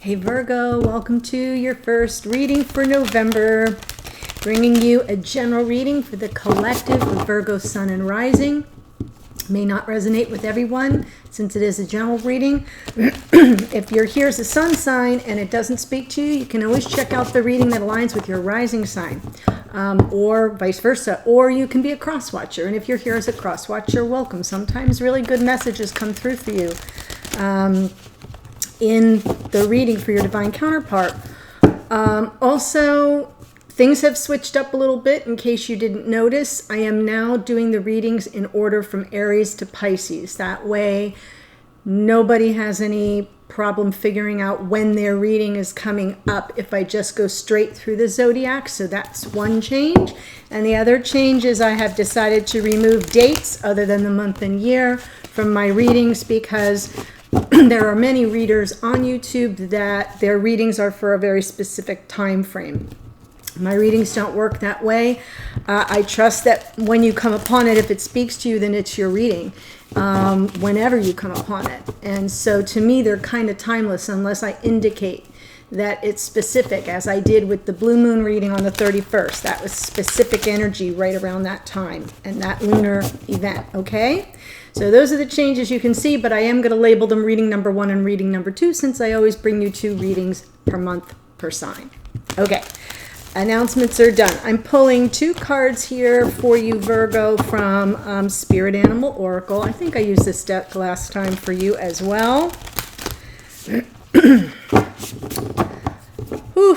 Hey Virgo, welcome to your first reading for November. Bringing you a general reading for the collective of Virgo Sun and Rising. May not resonate with everyone since it is a general reading. If you're here as a sun sign and it doesn't speak to you, you can always check out the reading that aligns with your rising sign, or vice versa, or you can be a cross watcher. And if you're here as a cross watcher, welcome. Sometimes really good messages come through for you in the reading for your divine counterpart. Also, things have switched up a little bit in case you didn't notice. I am now doing the readings in order from Aries to Pisces. That way, nobody has any problem figuring out when their reading is coming up if I just go straight through the zodiac. So that's one change. And the other change is I have decided to remove dates other than the month and year from my readings because there are many readers on YouTube that their readings are for a very specific time frame. My readings don't work that way. I trust that when you come upon it, if it speaks to you, then it's your reading whenever you come upon it. And so to me, they're kind of timeless unless I indicate that it's specific, as I did with the blue moon reading on the 31st. That was specific energy right around that time and that lunar event, okay? So those are the changes you can see, but I am going to label them reading number 1 and reading number 2 since I always bring you 2 readings per month per sign. Okay. Announcements are done. I'm pulling 2 cards here for you, Virgo, from Spirit Animal Oracle. I think I used this deck last time for you as well. Whew.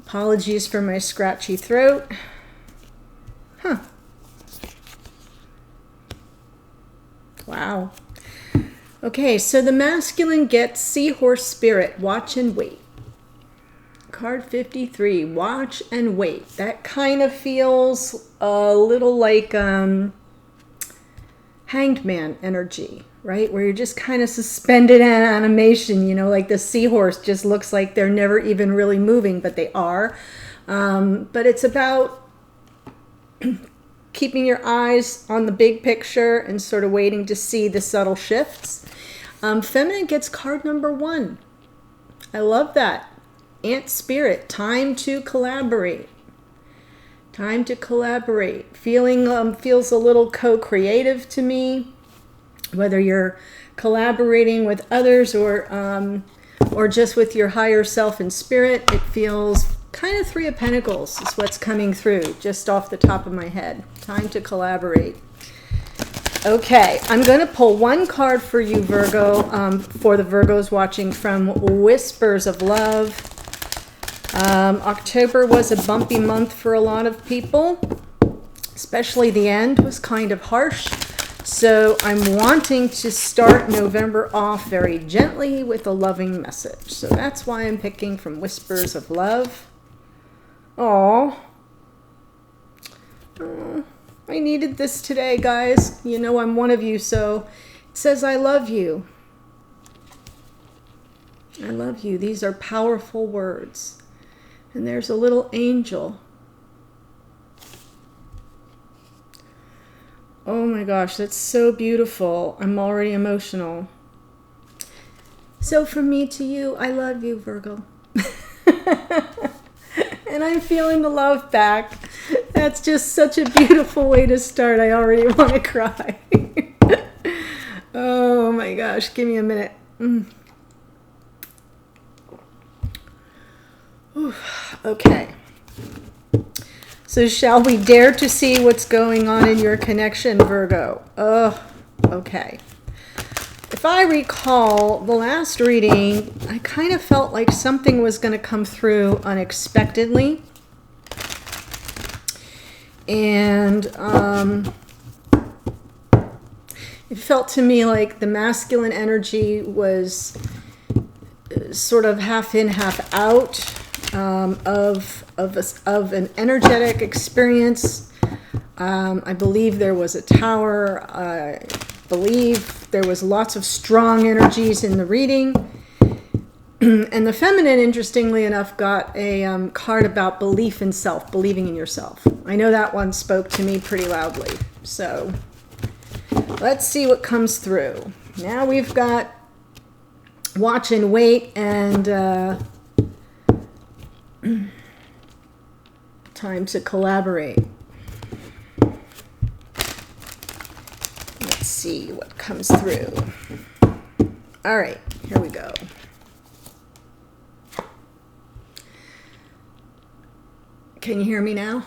Apologies for my scratchy throat. Huh. Wow. Okay, so the masculine gets Seahorse Spirit, watch and wait. Card 53, watch and wait. That kind of feels a little like Hanged Man energy, right? Where you're just kind of suspended in animation, you know, like the seahorse just looks like they're never even really moving, but they are. But it's about keeping your eyes on the big picture and sort of waiting to see the subtle shifts. Feminine gets card number 1. I love that. Ant Spirit, time to collaborate. Time to collaborate. Feels a little co-creative to me. Whether you're collaborating with others or just with your higher self and spirit, it feels kind of 3 of Pentacles is what's coming through just off the top of my head. Time to collaborate. Okay, I'm going to pull 1 card for you, Virgo, for the Virgos watching from Whispers of Love. October was a bumpy month for a lot of people, especially the end was kind of harsh. So I'm wanting to start November off very gently with a loving message. So that's why I'm picking from Whispers of Love. Aww. Oh, I needed this today, guys. You know I'm one of you, so it says I love you. I love you. These are powerful words. And there's a little angel. Oh my gosh, that's so beautiful. I'm already emotional. So from me to you, I love you, Virgo. And I'm feeling the love back. That's just such a beautiful way to start. I already want to cry. Oh my gosh, give me a minute. Okay. So shall we dare to see what's going on in your connection, Virgo? Okay. If I recall the last reading, I kind of felt like something was going to come through unexpectedly. And it felt to me like the masculine energy was sort of half in, half out. Of an energetic experience. I believe there was a tower. I believe there was lots of strong energies in the reading. And the feminine, interestingly enough, got a card about belief in self, believing in yourself. I know that one spoke to me pretty loudly. So let's see what comes through. Now we've got watch and wait, and time to collaborate. Let's see what comes through. All right, here we go. Can you hear me now?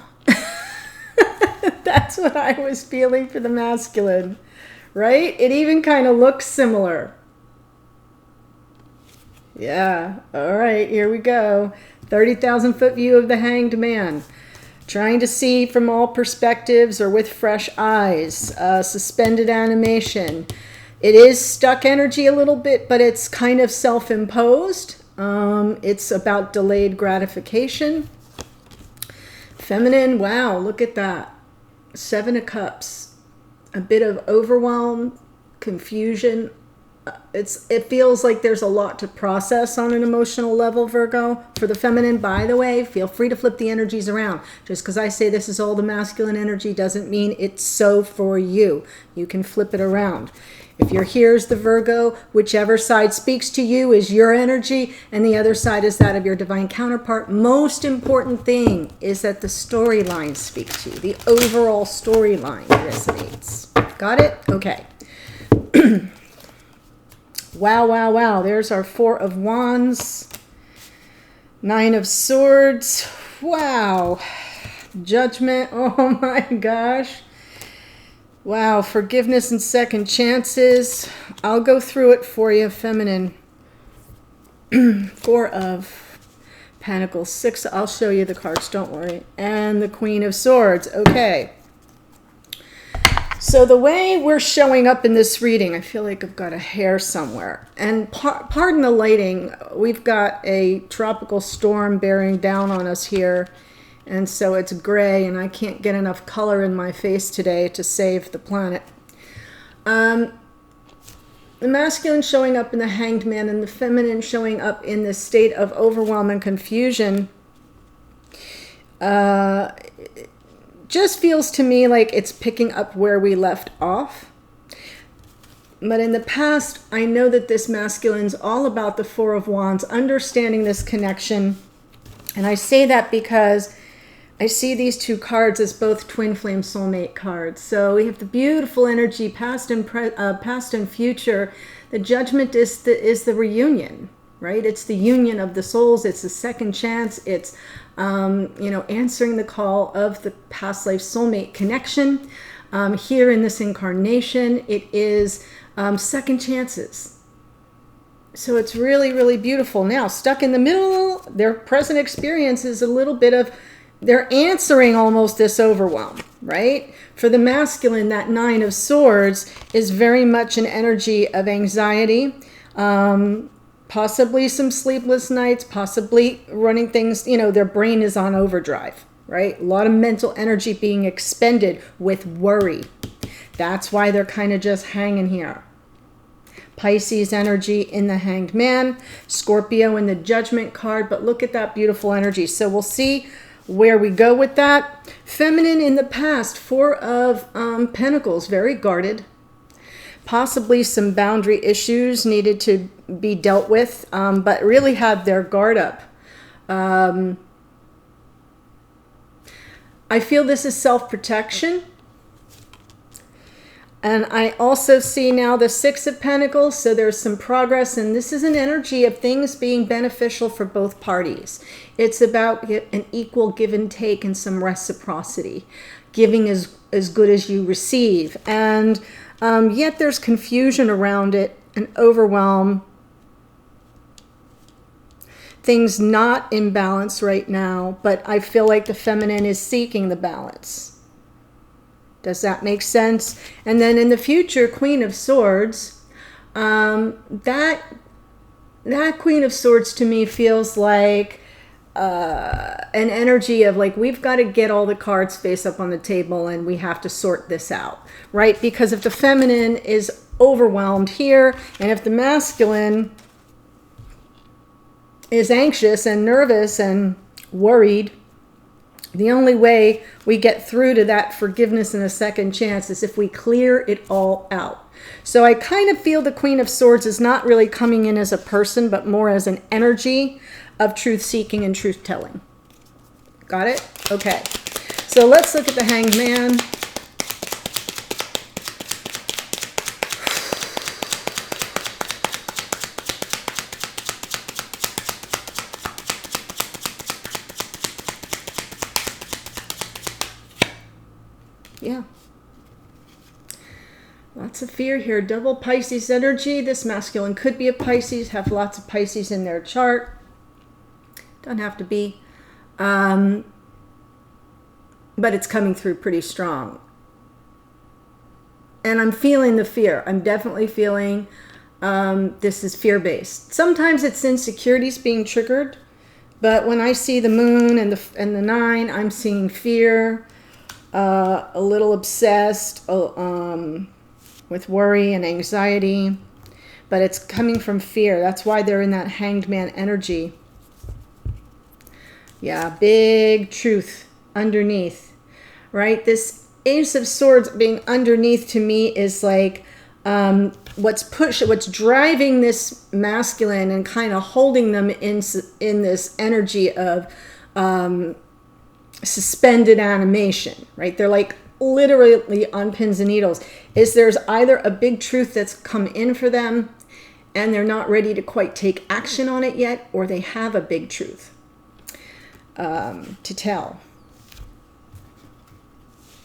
That's what I was feeling for the masculine, right? It even kind of looks similar. Yeah, all right, here we go. 30,000 foot view of the Hanged Man. Trying to see from all perspectives or with fresh eyes. Suspended animation. It is stuck energy a little bit, but it's kind of self-imposed. It's about delayed gratification. Feminine, wow, look at that. 7 of Cups. A bit of overwhelm, confusion. It feels like there's a lot to process on an emotional level, Virgo. For the feminine, by the way, feel free to flip the energies around. Just because I say this is all the masculine energy doesn't mean it's so for you. You can flip it around. If you're here as the Virgo, whichever side speaks to you is your energy, and the other side is that of your divine counterpart. Most important thing is that the storyline speaks to you. The overall storyline resonates. Got it? Okay. Wow, wow, wow. There's our 4 of Wands. 9 of Swords. Wow. Judgment. Oh my gosh. Wow. Forgiveness and second chances. I'll go through it for you, feminine. 4 of Pentacles. 6. I'll show you the cards. Don't worry. And the Queen of Swords. Okay. So the way we're showing up in this reading, I feel like I've got a hair somewhere. And pardon the lighting, we've got a tropical storm bearing down on us here. And so it's gray, and I can't get enough color in my face today to save the planet. The masculine showing up in the Hanged Man, and the feminine showing up in this state of overwhelm and confusion. Just feels to me like it's picking up where we left off. But in the past, I know that this masculine's all about the 4 of Wands, understanding this connection. And I say that because I see these 2 cards as both twin flame soulmate cards. So we have the beautiful energy, past and future. The Judgment is the reunion, right? It's the union of the souls. It's the second chance. It's answering the call of the past life soulmate connection. Here in this incarnation, it is second chances. So it's really, really beautiful. Now, stuck in the middle, their present experience is a little bit of, they're answering almost this overwhelm, right? For the masculine, that 9 of Swords is very much an energy of anxiety, possibly some sleepless nights, possibly running things, their brain is on overdrive, right? A lot of mental energy being expended with worry. That's why they're kind of just hanging here. Pisces energy in the Hanged Man, Scorpio in the Judgment card, but look at that beautiful energy. So we'll see where we go with that. Feminine in the past, 4 of Pentacles, very guarded. Possibly some boundary issues needed to be dealt with, but really had their guard up. I feel this is self-protection. And I also see now the 6 of Pentacles, so there's some progress, and this is an energy of things being beneficial for both parties. It's about an equal give and take and some reciprocity. Giving is as good as you receive. And yet there's confusion around it and overwhelm. Things not in balance right now, but I feel like the feminine is seeking the balance. Does that make sense? And then in the future, Queen of Swords, that Queen of Swords to me feels like an energy of like, we've got to get all the cards face up on the table and we have to sort this out, right? Because if the feminine is overwhelmed here, and if the masculine is anxious and nervous and worried, the only way we get through to that forgiveness and a second chance is if we clear it all out. So I kind of feel the Queen of Swords is not really coming in as a person, but more as an energy of truth seeking and truth telling. Got it? Okay. So let's look at the Hanged Man. Yeah. Lots of fear here. Double Pisces energy. This masculine could be a Pisces, have lots of Pisces in their chart. Don't have to be. But it's coming through pretty strong. And I'm feeling the fear. I'm definitely feeling this is fear-based. Sometimes it's insecurities being triggered. But when I see the moon and the 9, I'm seeing fear. A little obsessed with worry and anxiety, but it's coming from fear. That's why they're in that Hanged Man energy. Yeah, big truth underneath, right? This Ace of Swords being underneath to me is like what's driving this masculine and kind of holding them in this energy of suspended animation, right? They're like literally on pins and needles. There's either a big truth that's come in for them and they're not ready to quite take action on it yet, or they have a big truth to tell.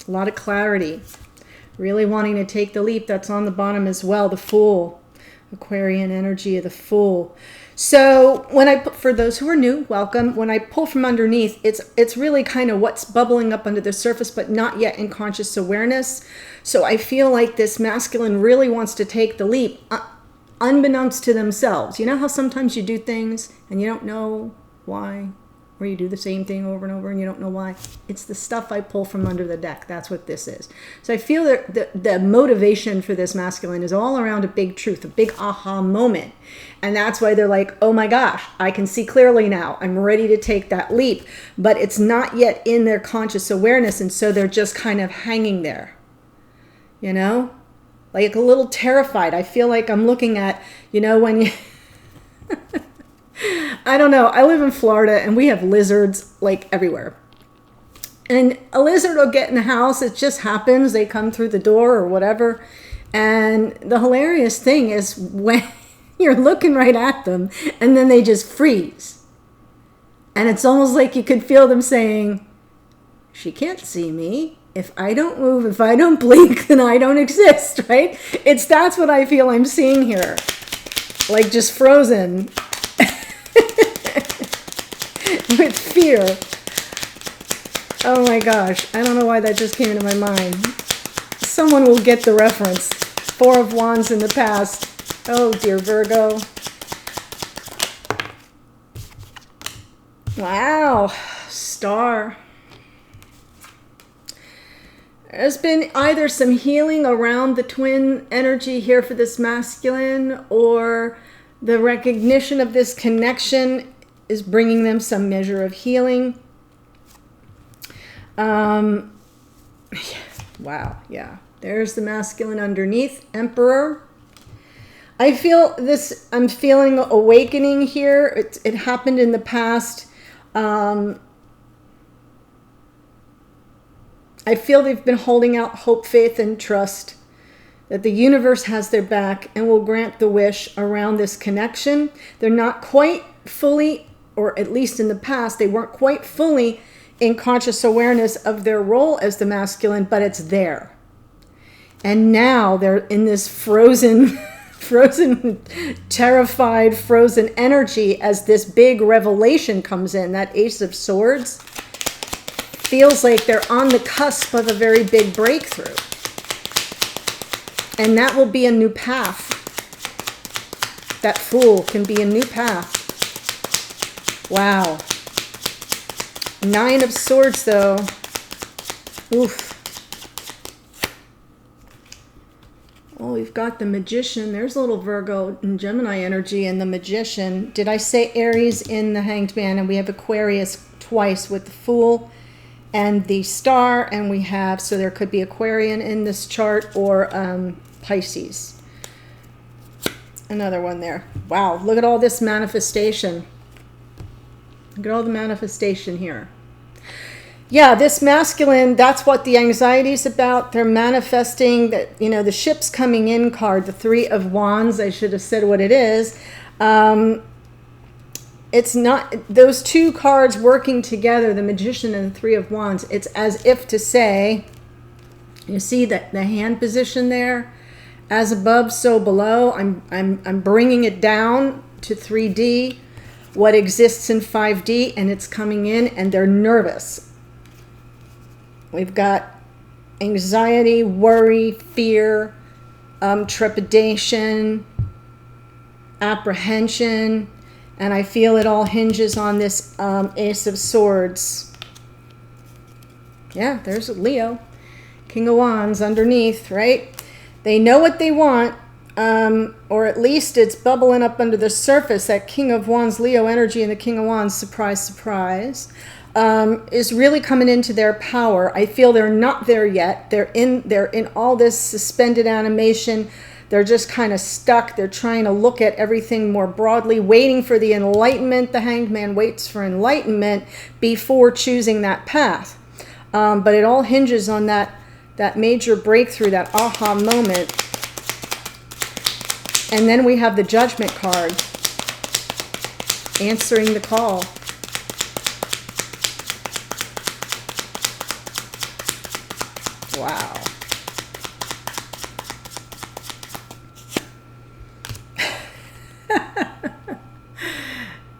A lot of clarity, really wanting to take the leap. That's on the bottom as well. The Fool, Aquarian energy of the Fool. So for those who are new, welcome. When I pull from underneath, it's really kind of what's bubbling up under the surface, but not yet in conscious awareness. So I feel like this masculine really wants to take the leap, unbeknownst to themselves. You know how sometimes you do things and you don't know why, or you do the same thing over and over and you don't know why? It's the stuff I pull from under the deck. That's what this is. So I feel that the motivation for this masculine is all around a big truth, a big aha moment. And that's why they're like, oh my gosh, I can see clearly now. I'm ready to take that leap. But it's not yet in their conscious awareness. And so they're just kind of hanging there, you know, like a little terrified. I feel like I'm looking at, you know, when you... I don't know. I live in Florida and we have lizards like everywhere. And a lizard will get in the house. It just happens. They come through the door or whatever. And the hilarious thing is when you're looking right at them and then they just freeze. And it's almost like you could feel them saying, she can't see me. If I don't move, if I don't blink, then I don't exist, right? That's what I feel I'm seeing here. Like just frozen. With fear. Oh my gosh. I don't know why that just came into my mind. Someone will get the reference. 4 of Wands in the past. Oh dear Virgo. Wow. Star. There's been either some healing around the twin energy here for this masculine, or the recognition of this connection is bringing them some measure of healing. Wow, yeah. There's the masculine underneath, Emperor. I feel this, I'm feeling awakening here. It happened in the past. I feel they've been holding out hope, faith, and trust that the universe has their back and will grant the wish around this connection. They're not quite fully, or at least in the past, they weren't quite fully in conscious awareness of their role as the masculine, but it's there. And now they're in this frozen, terrified, frozen energy as this big revelation comes in. That Ace of Swords feels like they're on the cusp of a very big breakthrough. And that will be a new path. That Fool can be a new path. Wow. 9 of Swords, though. Oof. Oh, we've got the Magician. There's a little Virgo and Gemini energy in the Magician. Did I say Aries in the Hanged Man? And we have Aquarius twice with the Fool and the Star. And we have, so there could be Aquarian in this chart, or Pisces. Another one there. Wow, look at all this manifestation. Look at all the manifestation here. Yeah, this masculine, that's what the anxiety is about. They're manifesting that, you know, the ship's coming in card, the Three of Wands. I should have said what it is. It's not, those two cards working together, the Magician and the Three of Wands, it's as if to say, you see that the hand position there? As above, so below. I'm bringing it down to 3D, what exists in 5D, and it's coming in, and they're nervous. We've got anxiety, worry, fear, trepidation, apprehension, and I feel it all hinges on this Ace of Swords. Yeah, there's Leo. King of Wands underneath, right? They know what they want, or at least it's bubbling up under the surface. That King of Wands, Leo energy, and the King of Wands, surprise, surprise, is really coming into their power. I feel they're not there yet. They're in all this suspended animation. They're just kind of stuck. They're trying to look at everything more broadly, waiting for the enlightenment. The Hanged Man waits for enlightenment before choosing that path. But it all hinges on that major breakthrough, that aha moment. And then we have the Judgment card, answering the call. Wow.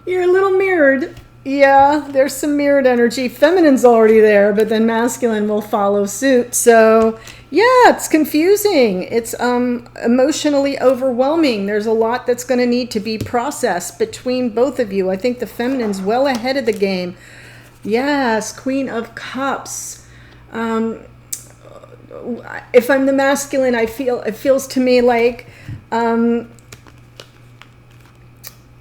You're a little mirrored. Yeah, there's some mirrored energy. Feminine's already there, but then masculine will follow suit. So, yeah, it's confusing. It's emotionally overwhelming. There's a lot that's going to need to be processed between both of you. I think the feminine's well ahead of the game. Yes, Queen of Cups. If I'm the masculine, it feels to me like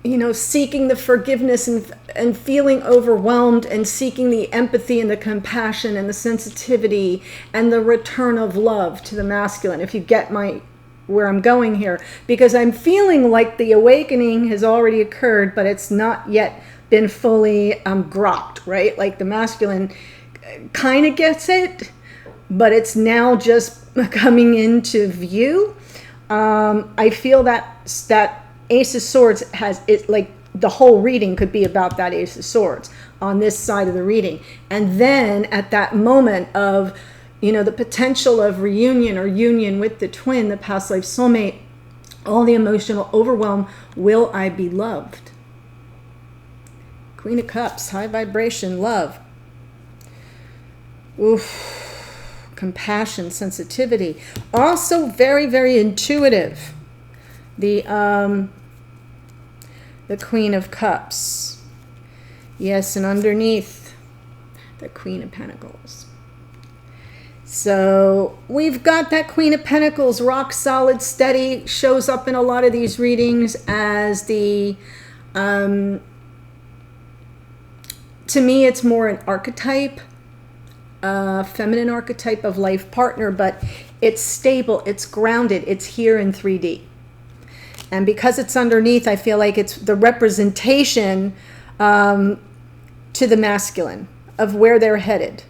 you know, seeking the forgiveness and feeling overwhelmed, and seeking the empathy and the compassion and the sensitivity and the return of love to the masculine, if you get where I'm going here. Because I'm feeling like the awakening has already occurred, but it's not yet been fully grokked, right? Like the masculine kind of gets it, but it's now just coming into view. I feel that Ace of Swords has it, like the whole reading could be about that Ace of Swords on this side of the reading. And then at that moment of, you know, the potential of reunion or union with the twin, the past life soulmate, all the emotional overwhelm, will I be loved? Queen of Cups, high vibration, love. Oof. Compassion, sensitivity. Also very, very intuitive. The Queen of Cups. Yes, and underneath, the Queen of Pentacles. So we've got that Queen of Pentacles, rock solid, steady, shows up in a lot of these readings as the, to me, it's more an archetype, feminine archetype of life partner, but it's stable, it's grounded, it's here in 3D. And because it's underneath, I feel like it's the representation to the masculine of where they're headed.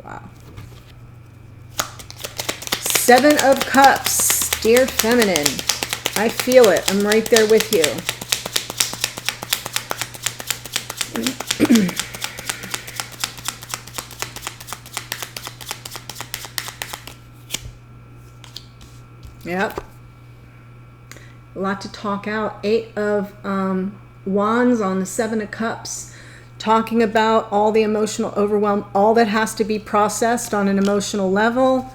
Wow. Seven of Cups, dear feminine. I feel it. I'm right there with you. Yep. A lot to talk out. Eight of Wands on the Seven of Cups. Talking about all the emotional overwhelm, all that has to be processed on an emotional level.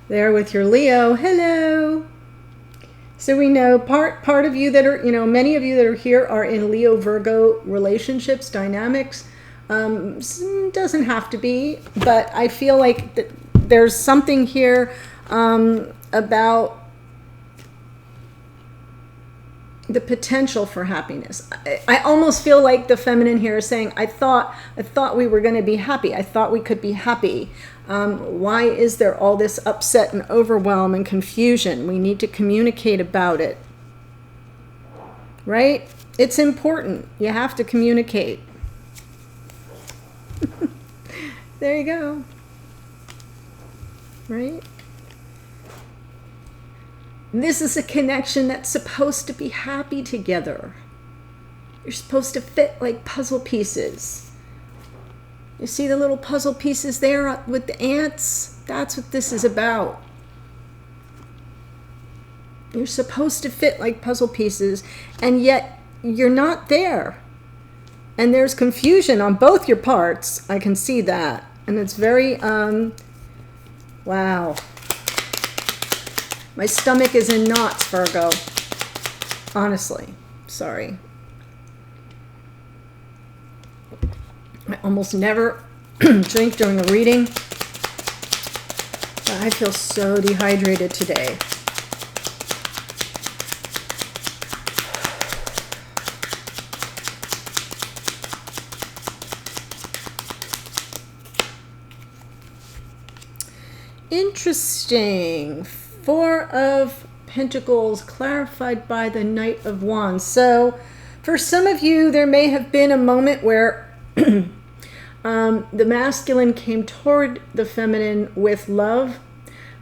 There with your Leo. Hello. So we know part of you that are, you know, many of you that are here are in Leo Virgo relationships, dynamics. Doesn't have to be, but I feel like there's something here about the potential for happiness. I almost feel like the feminine here is saying, I thought we were going to be happy. I thought we could be happy. Why is there all this upset and overwhelm and confusion? We need to communicate about it. Right? It's important. You have to communicate. There you go. Right? This is a connection that's supposed to be happy together. You're supposed to fit like puzzle pieces. You see the little puzzle pieces there with the ants? That's what this is about. You're supposed to fit like puzzle pieces, and yet you're not there. And there's confusion on both your parts. I can see that. And it's very, wow. My stomach is in knots, Virgo. Honestly. Sorry. I almost never drink during a reading. But I feel so dehydrated today. Interesting. Four of Pentacles clarified by the Knight of Wands. So for some of you, there may have been a moment where the masculine came toward the feminine with love,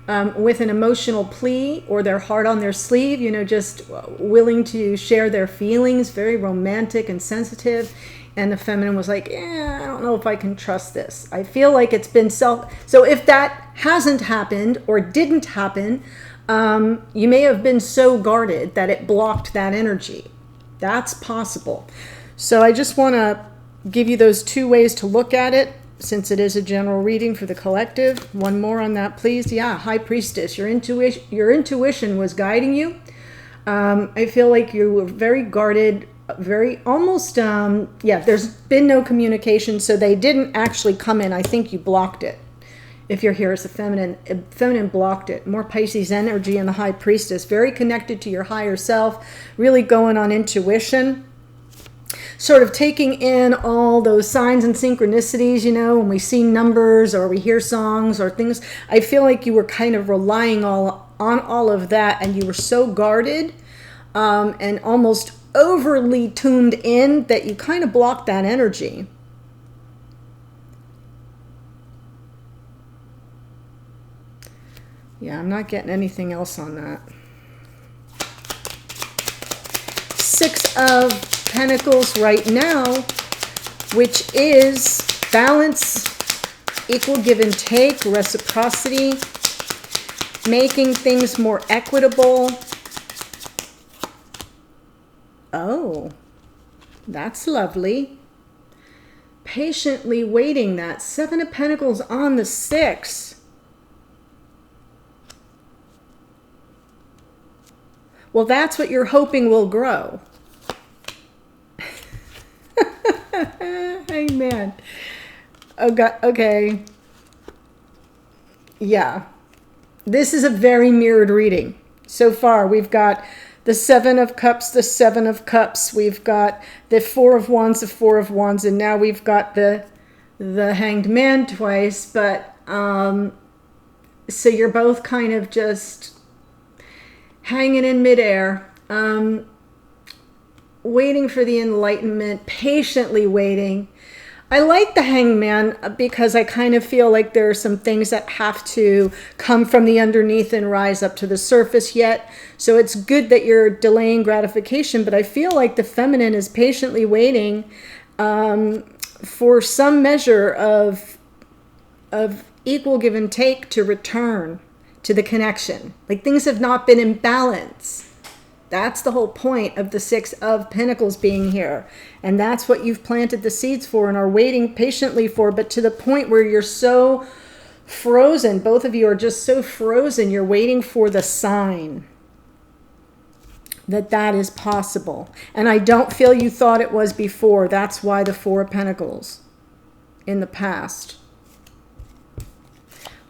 with an emotional plea, or their heart on their sleeve, you know, just willing to share their feelings, very romantic and sensitive. And the feminine was like, I don't know if I can trust this. I feel like it's been So if that hasn't happened or didn't happen, you may have been so guarded that it blocked that energy. That's possible. So I just want to give you those two ways to look at it, since it is a general reading for the collective. One more on that, please. Yeah, High Priestess. Your intuition was guiding you. I feel like you were very guarded, very almost, there's been no communication, so they didn't actually come in. I think you blocked it. If you're here as a feminine blocked it. More Pisces energy in the High Priestess. Very connected to your higher self. Really going on intuition. Sort of taking in all those signs and synchronicities, you know, when we see numbers or we hear songs or things. I feel like you were kind of relying on all of that, and you were so guarded and almost overly tuned in that you kind of blocked that energy. Yeah, I'm not getting anything else on that. Six of Pentacles right now, which is balance, equal give and take, reciprocity, making things more equitable. Oh, that's lovely. Patiently waiting. That Seven of Pentacles on the Six. Well, that's what you're hoping will grow. Amen. Oh God, okay. Yeah. This is a very mirrored reading. So far, we've got the Seven of Cups, the Seven of Cups. We've got the Four of Wands, the Four of Wands, and now we've got the Hanged Man twice. But so you're both kind of just hanging in midair, waiting for the enlightenment, patiently waiting. I like the Hanged Man because I kind of feel like there are some things that have to come from the underneath and rise up to the surface yet. So it's good that you're delaying gratification, but I feel like the feminine is patiently waiting for some measure of equal give and take to return to the connection. Like things have not been in balance. That's the whole point of the Six of Pentacles being here. And that's what you've planted the seeds for and are waiting patiently for, but to the point where you're so frozen. Both of you are just so frozen. You're waiting for the sign that that is possible. And I don't feel you thought it was before. That's why the Four of Pentacles in the past.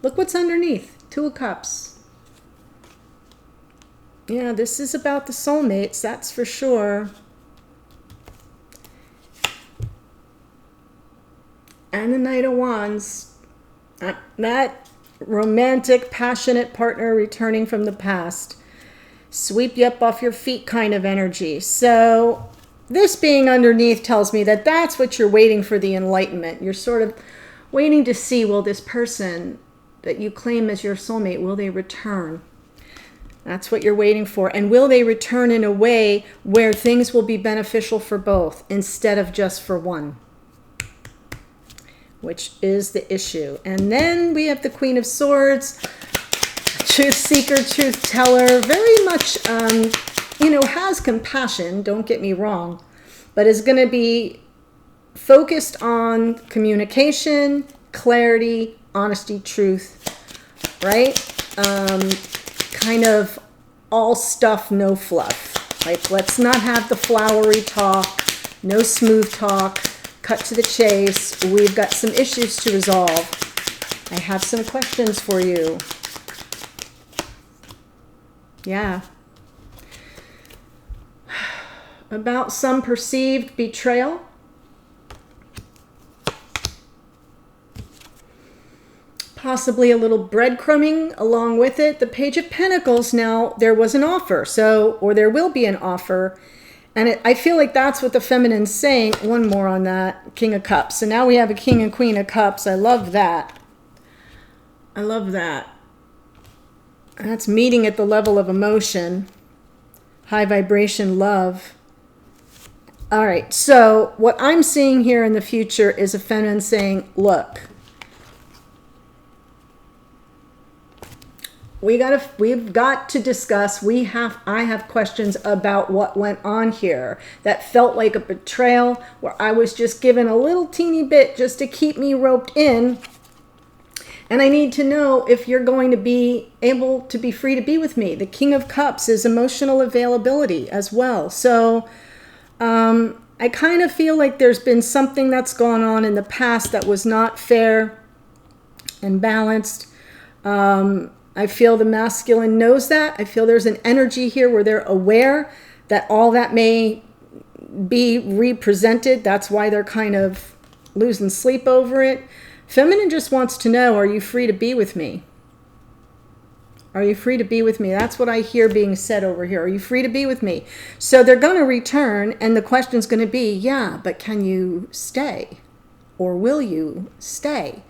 Look what's underneath. Two of Cups. Yeah, this is about the soulmates, that's for sure. And the Knight of Wands. That romantic, passionate partner returning from the past. Sweep you up off your feet kind of energy. So this being underneath tells me that that's what you're waiting for, the enlightenment. You're sort of waiting to see, will this person that you claim as your soulmate, will they return? That's what you're waiting for. And will they return in a way where things will be beneficial for both instead of just for one? Which is the issue. And then we have the Queen of Swords. Truth seeker, truth teller, very much, has compassion, don't get me wrong, but is going to be focused on communication, clarity, honesty, truth, right? Kind of all stuff, no fluff. Like, let's not have the flowery talk, no smooth talk, cut to the chase. We've got some issues to resolve. I have some questions for you. Yeah. About some perceived betrayal. Possibly a little breadcrumbing along with it. The Page of Pentacles, now there was an offer, or there will be an offer. And I feel like that's what the feminine's saying. One more on that. King of Cups. So now we have a King and Queen of Cups. I love that. I love that. That's meeting at the level of emotion. High vibration love. All right, so what I'm seeing here in the future is a feminine saying, look, we've got to discuss, I have questions about what went on here that felt like a betrayal, where I was just given a little teeny bit just to keep me roped in. And I need to know if you're going to be able to be free to be with me. The King of Cups is emotional availability as well. So I kind of feel like there's been something that's gone on in the past that was not fair and balanced. I feel the masculine knows that. I feel there's an energy here where they're aware that all that may be represented. That's why they're kind of losing sleep over it. Feminine just wants to know, are you free to be with me? Are you free to be with me? That's what I hear being said over here. Are you free to be with me? So they're going to return, and the question's going to be, yeah, but can you stay? Or will you stay?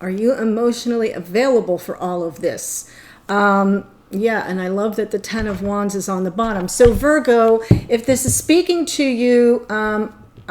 Are you emotionally available for all of this? Yeah, and I love that the Ten of Wands is on the bottom. So Virgo, if this is speaking to you,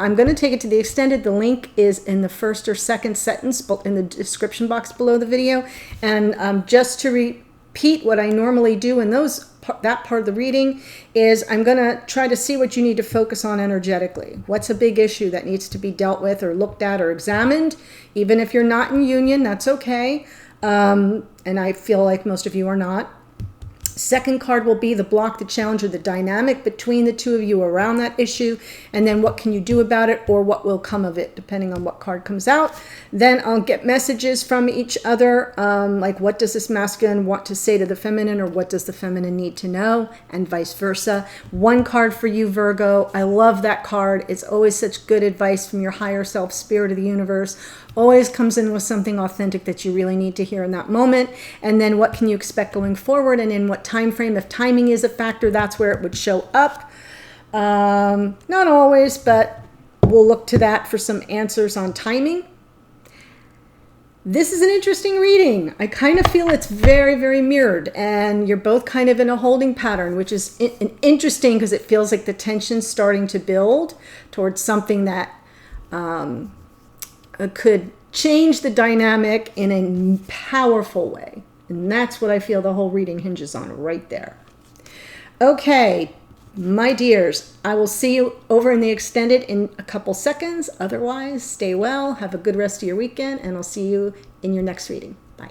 I'm going to take it to the extended. The link is in the first or second sentence in the description box below the video. And just to repeat what I normally do in that part of the reading is I'm going to try to see what you need to focus on energetically. What's a big issue that needs to be dealt with or looked at or examined? Even if you're not in union, that's okay. And I feel like most of you are not. Second card will be the block, the challenge, or the dynamic between the two of you around that issue. And then what can you do about it, or what will come of it, depending on what card comes out. Then I'll get messages from each other, like what does this masculine want to say to the feminine, or what does the feminine need to know, and vice versa. One card for you, Virgo. I love that card. It's always such good advice from your higher self, spirit of the universe. Always comes in with something authentic that you really need to hear in that moment. And then what can you expect going forward, and in what time frame? If timing is a factor, that's where it would show up. Not always, but we'll look to that for some answers on timing. This is an interesting reading. I kind of feel it's very, very mirrored, and you're both kind of in a holding pattern, which is interesting because it feels like the tension's starting to build towards something that could change the dynamic in a powerful way. And that's what I feel the whole reading hinges on right there. Okay, my dears, I will see you over in the extended in a couple seconds. Otherwise, stay well, have a good rest of your weekend, and I'll see you in your next reading. Bye.